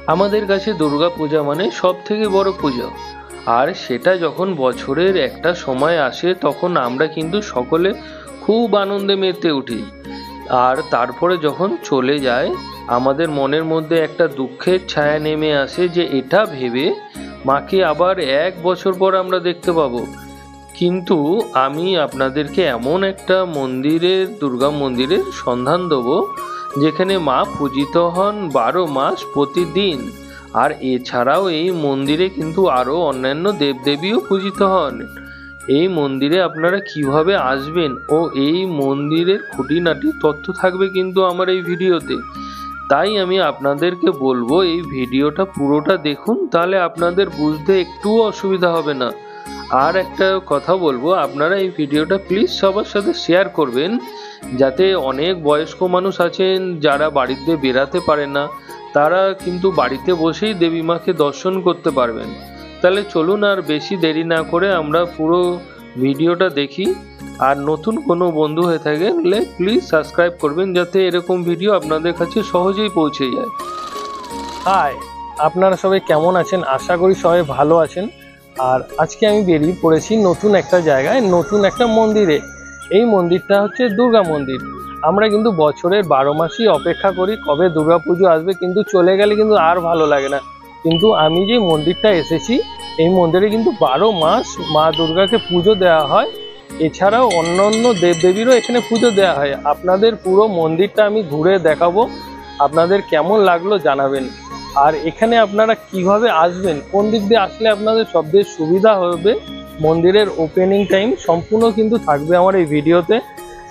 আমাদের কাছে দুর্গা পূজা মানে সব থেকে বড় পুজো। আর সেটা যখন বছরের একটা সময় আসে তখন আমরা কিন্তু সকলে খুব আনন্দে মেতে উঠি। আর তারপরে যখন চলে যায় আমাদের মনের মধ্যে একটা দুঃখের ছায়া নেমে আসে, যে এটা ভেবে মাকে আবার 1 বছর পর আমরা দেখতে পাবো। কিন্তু আমি আপনাদেরকে এমন একটা দুর্গা মন্দিরের সন্ধান দেবো যেখানে মা পূজিত হন 12 মাস প্রতিদিন। আর এছাড়াও এই মন্দিরে কিন্তু আরো অন্যান্য দেবদেবীও পূজিত হন। এই মন্দিরে আপনারা কিভাবে আসবেন ও এই মন্দিরের খুঁটিনাটি তথ্য থাকবে কিন্তু আমার এই ভিডিওতে। তাই আমি আপনাদেরকে বলবো এই ভিডিওটা পুরোটা দেখুন, তাহলে আপনাদের বুঝতে একটুও অসুবিধা হবে না। আর একটা কথা বলবো, আপনারা এই ভিডিওটা প্লিজ সবার সাথে শেয়ার করবেন, যাতে অনেক বয়স্ক মানুষ আছেন যারা বাড়িতে বেরাতে পারে না, তারা কিন্তু বাড়িতে বসেই দেবী মাকে দর্শন করতে পারবেন। তাহলে চলুন আর বেশি দেরি না করে আমরা পুরো ভিডিওটা দেখি। আর নতুন কোনো বন্ধু হয়ে থাকলে প্লিজ সাবস্ক্রাইব করবেন, যাতে এরকম ভিডিও আপনাদের কাছে সহজেই পৌঁছে যায়। হাই, আপনারা সবাই কেমন আছেন? আশা করি সবাই ভালো আছেন। আর আজকে আমি বেরিয়ে পড়েছি নতুন একটা জায়গায়, নতুন একটা মন্দিরে। এই মন্দিরটা হচ্ছে দুর্গা মন্দির। আমরা কিন্তু বছরের 12 মাসই অপেক্ষা করি কবে দুর্গা পুজো আসবে, কিন্তু চলে গেলে কিন্তু আর ভালো লাগে না। কিন্তু আমি যে মন্দিরটা এসেছি, এই মন্দিরে কিন্তু 12 মাস মা দুর্গাকে পুজো দেওয়া হয়। এছাড়াও অন্য অন্য দেবদেবীরও এখানে পুজো দেওয়া হয়। আপনাদের পুরো মন্দিরটা আমি ঘুরে দেখাবো, আপনাদের কেমন লাগলো জানাবেন। আর এখানে আপনারা কিভাবে আসবেন, কোন দিক দিয়ে আসলে আপনাদের সবচেয়ে সুবিধা হবে, মন্দিরের ওপেনিং টাইম সম্পূর্ণ কিন্তু থাকবে আমার এই ভিডিওতে।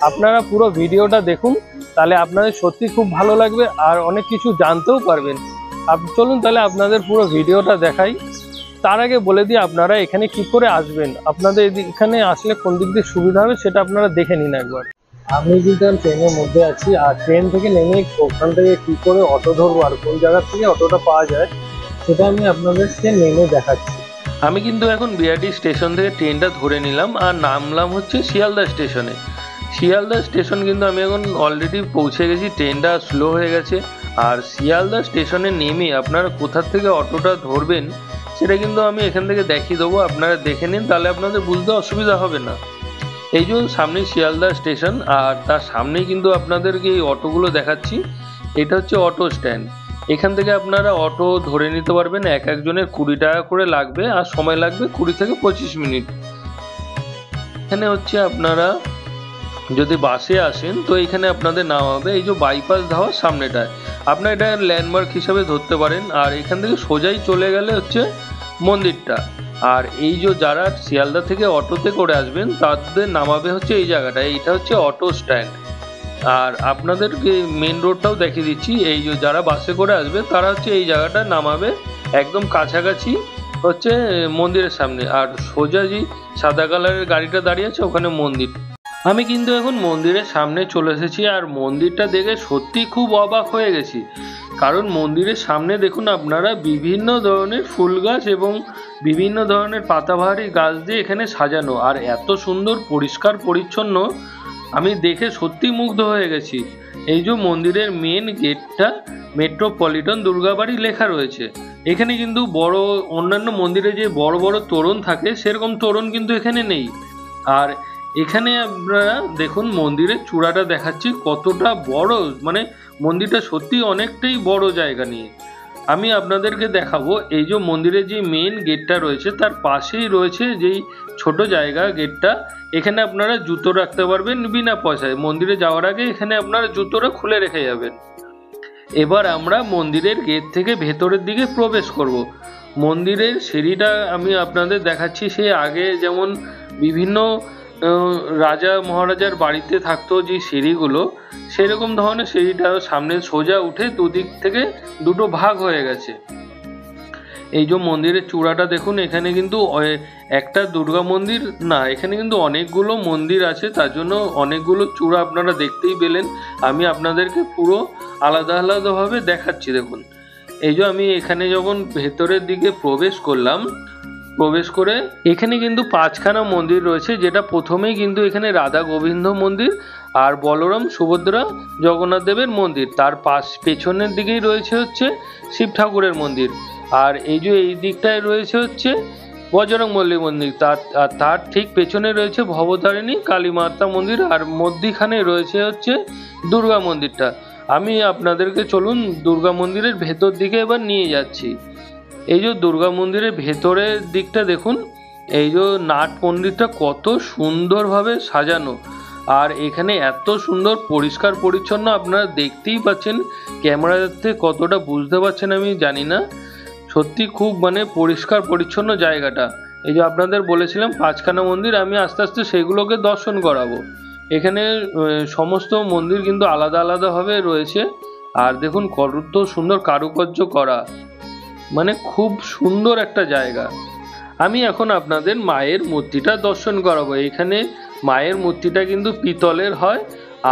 আপনারা পুরো ভিডিওটা দেখুন, তাহলে আপনাদের সত্যি খুব ভালো লাগবে আর অনেক কিছু জানতেও পারবেন। চলুন তাহলে আপনাদের পুরো ভিডিওটা দেখাই। তার আগে বলে দিই আপনারা এখানে কি করে আসবেন, আপনাদের এখানে আসলে কোন দিক দিয়ে সুবিধা হবে সেটা আপনারা দেখে নিন একবার। আমি কিন্তু ট্রেনের মধ্যে আছি, আর ট্রেন থেকে নেমে ওখান থেকে কি করে অটো ধরবো আর কোন জায়গা থেকে অটোটা পাওয়া যায় সেটা আমি আপনাদেরকে নেমে দেখাচ্ছি। আমি কিন্তু এখন বিআরটি স্টেশন থেকে ট্রেনটা ধরে নিলাম আর নামলাম হচ্ছে শিয়ালদা স্টেশনে। শিয়ালদা স্টেশন কিন্তু আমি এখন অলরেডি পৌঁছে গেছি, ট্রেনটা স্লো হয়ে গেছে। আর শিয়ালদা স্টেশনে নেমে আপনারা কোথা থেকে অটোটা ধরবেন সেটা কিন্তু আমি এখান থেকে দেখিয়ে দেবো, আপনারা দেখে নিন, তাহলে আপনাদের বুঝতে অসুবিধা হবে না। এই যে সামনে শিয়ালদা স্টেশন, আর তার সামনেই কিন্তু আপনাদেরকে এই অটোগুলো দেখাচ্ছি। এটা হচ্ছে অটো স্ট্যান্ড। এখান থেকে আপনারা অটো ধরে নিতে পারবেন, এক একজনের 20 টাকা করে লাগবে, আর সময় লাগবে 20 থেকে 25 মিনিট। এখানে হচ্ছে আপনারা যদি বাসে আসেন তো এখানে আপনাদের নাম হবে এই যে বাইপাস ধাওয়ার সামনেটায়, আপনারা এটা ল্যান্ডমার্ক হিসাবে ধরতে পারেন। আর এখান থেকে সোজাই চলে গেলে হচ্ছে মন্দিরটা। আর এই যে যারা শিয়ালদা থেকে অটোতে করে আসবেন তাদের নামাবে হচ্ছে এই জায়গাটায়, এইটা হচ্ছে অটো স্ট্যান্ড। আর আপনাদেরকে মেন রোডটাও দেখিয়ে দিচ্ছি, এই যে যারা বাসে করে আসবে তারা হচ্ছে এই জায়গাটা নামাবে একদম কাছাকাছি হচ্ছে মন্দিরের সামনে। আর সোজা যে সাদা কালারের গাড়িটা দাঁড়িয়ে আছে ওখানে মন্দির। আমি কিন্তু এখন মন্দিরের সামনে চলে এসেছি, আর মন্দিরটা দেখে সত্যি খুব অবাক হয়ে গেছি। কারণ মন্দিরের সামনে দেখুন আপনারা বিভিন্ন ধরনের ফুল গাছ এবং বিভিন্ন ধরনের পাতাবাহারি গাছ দিয়ে এখানে সাজানো, আর এত সুন্দর পরিষ্কার পরিচ্ছন্ন আমি দেখে সত্যি মুগ্ধ হয়ে গেছি। এই যে মন্দিরের মেন গেটটা মেট্রোপলিটন দুর্গাবাড়ি লেখা রয়েছে। এখানে কিন্তু বড় অন্যান্য মন্দিরে যে বড় বড় তোরণ থাকে সেরকম তোরণ কিন্তু এখানে নেই। আর এখানে আপনারা দেখুন মন্দিরের চূড়াটা দেখাচ্ছি কতটা বড়, মানে মন্দিরটা সত্যি অনেকটাই বড় জায়গা নিয়ে। আমি আপনাদেরকে দেখাবো এই যে মন্দিরের যে মেন গেটটা রয়েছে তার পাশেই রয়েছে যেই ছোট জায়গা গেটটা, এখানে আপনারা জুতো রাখতে পারবেন বিনা পয়সায়। মন্দিরে যাওয়ার আগে এখানে আপনারা জুতোটা খুলে রেখে যাবেন। এবার আমরা মন্দিরের গেট থেকে ভেতরের দিকে প্রবেশ করব। মন্দিরের সিঁড়িটা আমি আপনাদের দেখাচ্ছি, সেই আগে যেমন বিভিন্ন রাজা মহারাজার বাড়িতে থাকতো যে সিঁড়িগুলো, সেরকম ধরনের সিঁড়িটা সামনে সোজা উঠে দুদিক থেকে দুটো ভাগ হয়ে গেছে। এই যে মন্দিরের চূড়াটা দেখুন, এখানে কিন্তু একটা দুর্গা মন্দির না, এখানে কিন্তু অনেকগুলো মন্দির আছে, তার জন্য অনেকগুলো চূড়া আপনারা দেখতেই পেলেন। আমি আপনাদেরকে পুরো আলাদা আলাদাভাবে দেখাচ্ছি। দেখুন এই যে আমি এখানে যখন ভেতরের দিকে প্রবেশ করলাম, প্রবেশ করে এখানে কিন্তু 5খানা মন্দির রয়েছে, যেটা প্রথমেই কিন্তু এখানে রাধা গোবিন্দ মন্দির আর বলরাম সুভদ্রা জগন্নাথ দেবের মন্দির, তার পেছনের দিকেই রয়েছে হচ্ছে শিব ঠাকুরের মন্দির। আর এই যে এই দিকটায় রয়েছে হচ্ছে বজরংবলী মন্দির, তার ঠিক পেছনে রয়েছে ভবতারিণী কালী মাতা মন্দির, আর মধ্যিখানে রয়েছে হচ্ছে দুর্গা মন্দিরটা। আমি আপনাদেরকে চলুন দুর্গা মন্দিরের ভেতর দিকে এবার নিয়ে যাচ্ছি। এই যে দুর্গা মন্দিরের ভেতরের দিকটা দেখুন, এই যে নাট মন্দিরটা কত সুন্দরভাবে সাজানো, আর এখানে এত সুন্দর পরিষ্কার পরিচ্ছন্ন, আপনারা দেখতেই পাচ্ছেন। ক্যামেরাতে কতটা বুঝতে পারছেন আমি জানি না, সত্যি খুব মানে পরিষ্কার পরিচ্ছন্ন জায়গাটা। এই যে আপনাদের বলেছিলাম 5খানা মন্দির, আমি আস্তে আস্তে সেগুলোকে দর্শন করাবো। এখানে সমস্ত মন্দির কিন্তু আলাদা আলাদাভাবে রয়েছে, আর দেখুন কত সুন্দর কারুকার্য করা, মানে খুব সুন্দর একটা জায়গা। আমি এখন আপনাদের মায়ের মূর্তিটা দর্শন করাবো। এখানে মায়ের মূর্তিটা কিন্তু পিতলের হয়,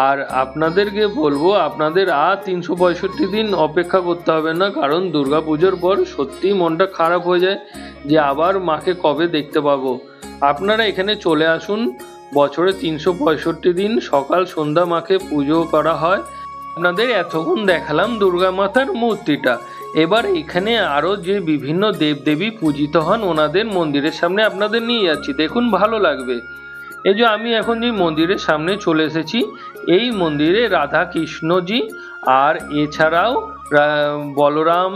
আর আপনাদেরকে বলবো আপনাদের আর 365 দিন অপেক্ষা করতে হবে না, কারণ দুর্গা পুজোর পর সত্যিই মনটা খারাপ হয়ে যায় যে আবার মাকে কবে দেখতে পাবো। আপনারা এখানে চলে আসুন, বছরে 365 দিন সকাল সন্ধ্যা মাকে পুজো করা হয়। আপনাদের এতক্ষণ দেখালাম দুর্গা মাতার মূর্তিটা, এবার এখানে আরও যে বিভিন্ন দেবদেবী পূজিত হন ওনাদের মন্দিরের সামনে আপনাদের নিয়ে যাচ্ছি, দেখুন ভালো লাগবে। এই যে আমি এখন যে মন্দিরের সামনে চলে এসেছি, এই মন্দিরে রাধা কৃষ্ণজি আর এছাড়াও বলরাম,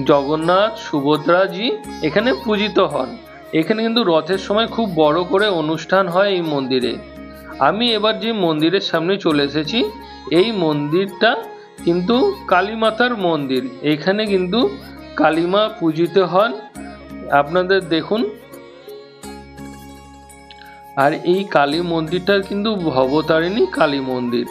জগন্নাথ, সুভদ্রাজি এখানে পূজিত হন। এখানে কিন্তু রথের সময় খুব বড় করে অনুষ্ঠান হয় এই মন্দিরে। আমি এবার যে মন্দিরের সামনে চলে এসেছি, এই মন্দিরটা কিন্তু কালী মাতার মন্দির। এখানে কিন্তু কালীমা পূজিত হন, আপনাদের দেখুন। আর এই কালী মন্দিরটা কিন্তু ভবতারিণী কালী মন্দির।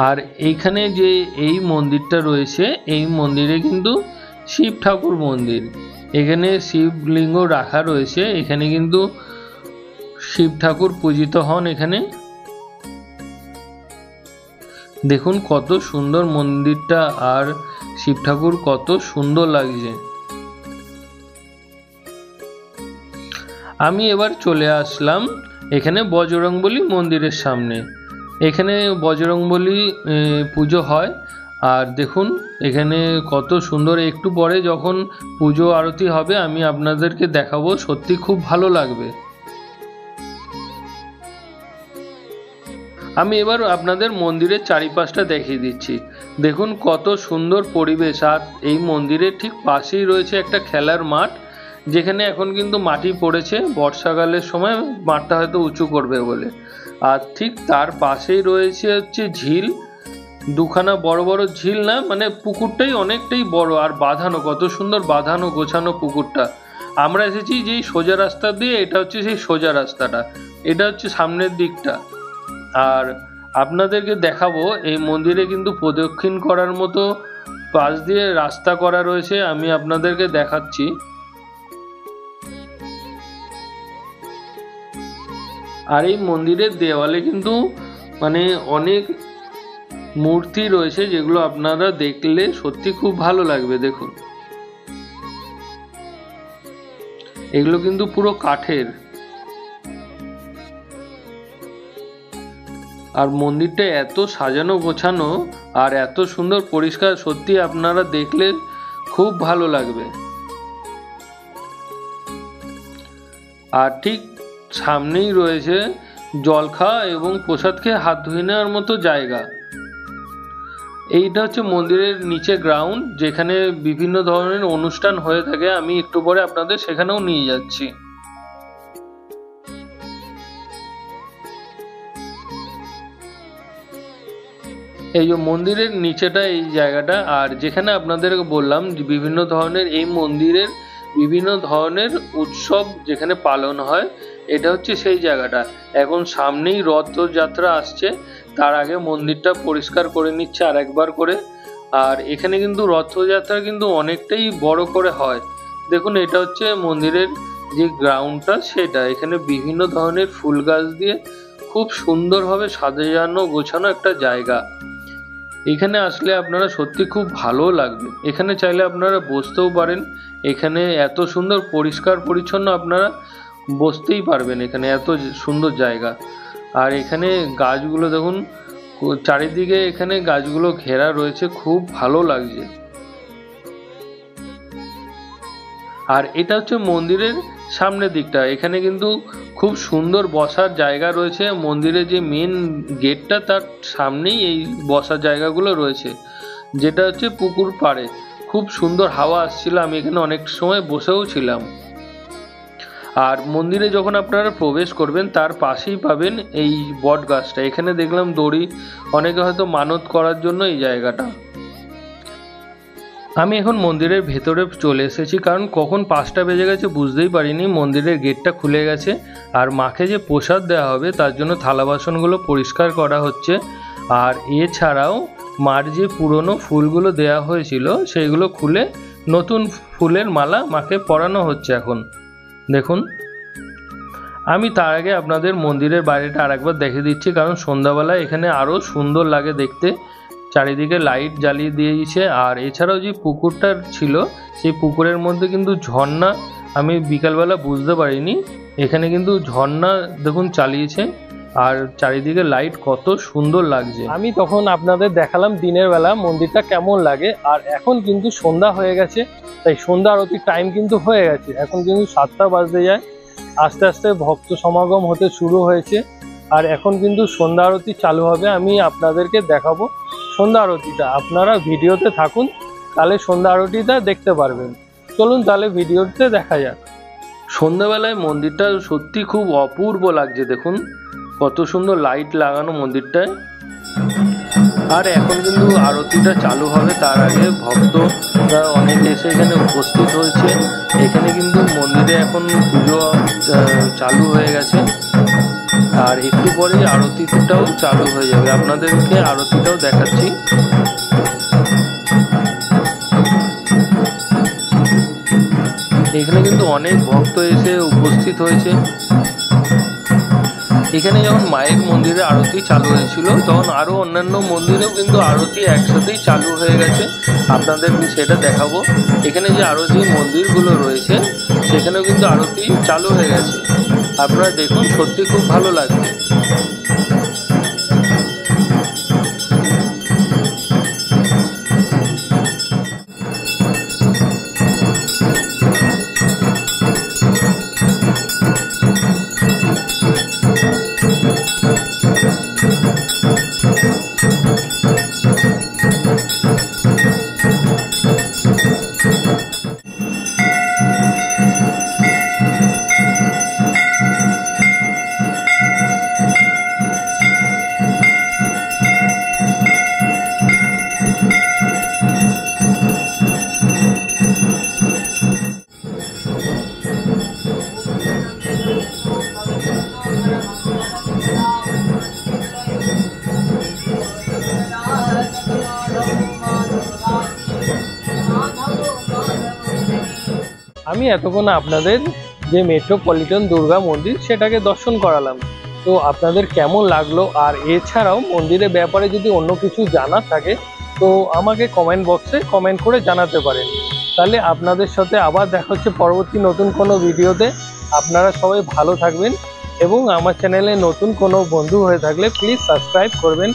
আর এইখানে যে এই মন্দিরটা রয়েছে, এই মন্দিরে কিন্তু শিব ঠাকুর মন্দির, এখানে শিবলিঙ্গ রাখা রয়েছে, এখানে কিন্তু শিব ঠাকুর পূজিত হন। এখানে দেখুন কত সুন্দর মন্দিরটা, আর শিব ঠাকুর কত সুন্দর লাগছে। আমি এবার চলে আসলাম এখানে বজরংবলী মন্দিরের সামনে। এখানে বজরংবলী পুজো হয়, আর দেখুন এখানে কত সুন্দর। একটু পরে যখন পুজো আরতি হবে আমি আপনাদেরকে দেখাবো, সত্যি খুব ভালো লাগবে। আমি এবার আপনাদের মন্দিরের চারিপাশটা দেখিয়ে দিচ্ছি, দেখুন কত সুন্দর পরিবেশ। আর এই মন্দিরের ঠিক পাশেই রয়েছে একটা খেলার মাঠ, যেখানে এখন কিন্তু মাটি পড়েছে, বর্ষাকালের সময় মাঠটা হয়তো উঁচু করবে বলে। আর ঠিক তার পাশেই রয়েছে হচ্ছে ঝিল, দুখানা বড় বড় ঝিল, না মানে পুকুরটাই অনেকটাই বড় আর বাঁধানো, কত সুন্দর বাঁধানো গোছানো পুকুরটা। আমরা এসেছি যেই সোজা রাস্তা দিয়ে, এটা হচ্ছে সেই সোজা রাস্তাটা, এটা হচ্ছে সামনের দিকটা। আর আপনাদেরকে দেখাবো এই মন্দিরে কিন্তু প্রদক্ষিণ করার মতো পাশ দিয়ে রাস্তা করা রয়েছে, আমি আপনাদেরকে দেখাচ্ছি। আর এই মন্দিরের দেওয়ালে কিন্তু মানে অনেক মূর্তি রয়েছে, যেগুলো আপনারা দেখলে সত্যি খুব ভালো লাগবে। দেখুন এগুলো কিন্তু পুরো কাঠের। আর মন্দিরটা এত সাজানো গোছানো আর এত সুন্দর পরিষ্কার, সত্যি আপনারা দেখলে খুব ভালো লাগবে। আর ঠিক সামনেই রয়েছে জল খাওয়া এবং প্রসাদ খেয়ে হাত ধুয়ে নেওয়ার মতো জায়গা। এইটা হচ্ছে মন্দিরের নিচে গ্রাউন্ড, যেখানে বিভিন্ন ধরনের অনুষ্ঠান হয়ে থাকে। আমি একটু পরে আপনাদের সেখানেও নিয়ে যাচ্ছি। এই যে মন্দিরের নিচেটা এই জায়গাটা, আর যেখানে আপনাদের বললাম যে বিভিন্ন ধরনের এই মন্দিরের বিভিন্ন ধরনের উৎসব যেখানে পালন হয়, এটা হচ্ছে সেই জায়গাটা। এখন সামনেই রথযাত্রা আসছে, তার আগে মন্দিরটা পরিষ্কার করে নিচ্ছে আর একবার করে। আর এখানে কিন্তু রথযাত্রা কিন্তু অনেকটাই বড় করে হয়। দেখুন এটা হচ্ছে মন্দিরের যে গ্রাউন্ডটা, সেটা এখানে বিভিন্ন ধরনের ফুল গাছ দিয়ে খুব সুন্দরভাবে সাজানো গোছানো একটা জায়গা। এখানে আসলে আপনারা সত্যি খুব ভালো লাগবে। এখানে চাইলে আপনারা বসতেও পারেন, এখানে এত সুন্দর পরিষ্কার পরিচ্ছন্ন, আপনারা বসতেই পারবেন এখানে, এত সুন্দর জায়গা। আর এখানে গাছগুলো দেখুন, চারিদিকে এখানে গাছগুলো ঘেরা রয়েছে, খুব ভালো লাগছে। আর এটা হচ্ছে মন্দিরের সামনের দিকটা, এখানে কিন্তু খুব সুন্দর বসার জায়গা রয়েছে। মন্দিরের যে মেন গেটটা তার সামনেই এই বসার জায়গাগুলো রয়েছে, যেটা হচ্ছে পুকুর পাড়ে। খুব সুন্দর হাওয়া আসছিল, আমি এখানে অনেক সময় বসেও ছিলাম। আর মন্দিরে যখন আপনারা প্রবেশ করবেন তার পাশেই পাবেন এই বট গাছটা। এখানে দেখলাম দড়ি, অনেকে হয়তো মানত করার জন্য এই জায়গাটা। আমি এখন মন্দিরের ভেতরে চলে এসেছি, কারণ কখন 5টা বেজে গেছে বুঝতেই পারিনি। মন্দিরের গেটটা খুলে গেছে, আর মাকে যে প্রসাদ দেওয়া হবে তার জন্য থালা বাসনগুলো পরিষ্কার করা হচ্ছে। আর এছাড়াও মার যে পুরনো ফুলগুলো দেওয়া হয়েছিল সেইগুলো খুলে নতুন ফুলের মালা মাকে পরানো হচ্ছে এখন। দেখুন, আমি তার আগে আপনাদের মন্দিরের বাইরেটা আরেকবার দেখে দিচ্ছি, কারণ সন্ধ্যাবেলায় এখানে আরও সুন্দর লাগে দেখতে। চারিদিকে লাইট জ্বালিয়ে দিয়েছে। আর এছাড়াও যে পুকুরটা ছিল সেই পুকুরের মধ্যে কিন্তু ঝর্ণা, আমি বিকালবেলা বুঝতে পারিনি, এখানে কিন্তু ঝর্ণা দেখুন চালিয়েছে। আর চারিদিকে লাইট, কত সুন্দর লাগছে। আমি তখন আপনাদের দেখালাম দিনের বেলা মন্দিরটা কেমন লাগে। আর এখন কিন্তু সন্ধ্যা হয়ে গেছে, তাই সন্ধ্যা আরতির টাইম কিন্তু হয়ে গেছে। এখন কিন্তু 7টা বাজতে যায়, আস্তে আস্তে ভক্ত সমাগম হতে শুরু হয়েছে। আর এখন কিন্তু সন্ধ্যা আরতি চালু হবে, আমি আপনাদেরকে দেখাবো সন্ধ্যা আরতিটা। আপনারা ভিডিওতে থাকুন, তাহলে সন্ধ্যা আরতিটা দেখতে পারবেন। চলুন তাহলে ভিডিওতে দেখা যাক। সন্ধ্যাবেলায় মন্দিরটা সত্যি খুব অপূর্ব লাগছে, দেখুন কত সুন্দর লাইট লাগানো মন্দিরটায়। আর এখন কিন্তু আরতিটা চালু হবে, তার আগে ভক্তরা অনেক এসে এখানে উপস্থিত হয়েছে। এখানে কিন্তু মন্দিরে এখন পুজো চালু হয়ে গেছে, আর একটু পরে আরতিটাও চালু হয়ে যাবে। আপনাদেরকে আরতিটাও দেখাচ্ছি। এখানে কিন্তু অনেক ভক্ত এসে উপস্থিত হয়েছে। এখানে যখন মায়ের মন্দিরে আরতি চালু হয়েছিল তখন আরো অন্যান্য মন্দিরেও কিন্তু আরতি একসাথেই চালু হয়ে গেছে, আপনাদেরকে সেটা দেখাবো। এখানে যে আরো যে মন্দিরগুলো রয়েছে সেখানেও কিন্তু আরতি চালু হয়ে গেছে, আপনারা দেখুন, সত্যি খুব ভালো লাগবে। আমি এতক্ষণ আপনাদের যে মেট্রোপলিটন দুর্গা মন্দির সেটাকে দর্শন করালাম। তো আপনাদের কেমন লাগলো? আর এছাড়াও মন্দিরের ব্যাপারে যদি অন্য কিছু জানার থাকে তো আমাকে কমেন্ট বক্সে কমেন্ট করে জানাতে পারেন। তাহলে আপনাদের সাথে আবার দেখা হচ্ছে পরবর্তী নতুন কোনো ভিডিওতে। আপনারা সবাই ভালো থাকবেন, এবং আমার চ্যানেলে নতুন কোনো বন্ধু হয়ে থাকলে প্লিজ সাবস্ক্রাইব করবেন,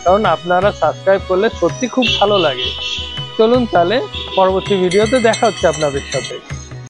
কারণ আপনারা সাবস্ক্রাইব করলে সত্যি খুব ভালো লাগে। চলুন তাহলে পরবর্তী ভিডিওতে দেখা হচ্ছে আপনাদের সাথে।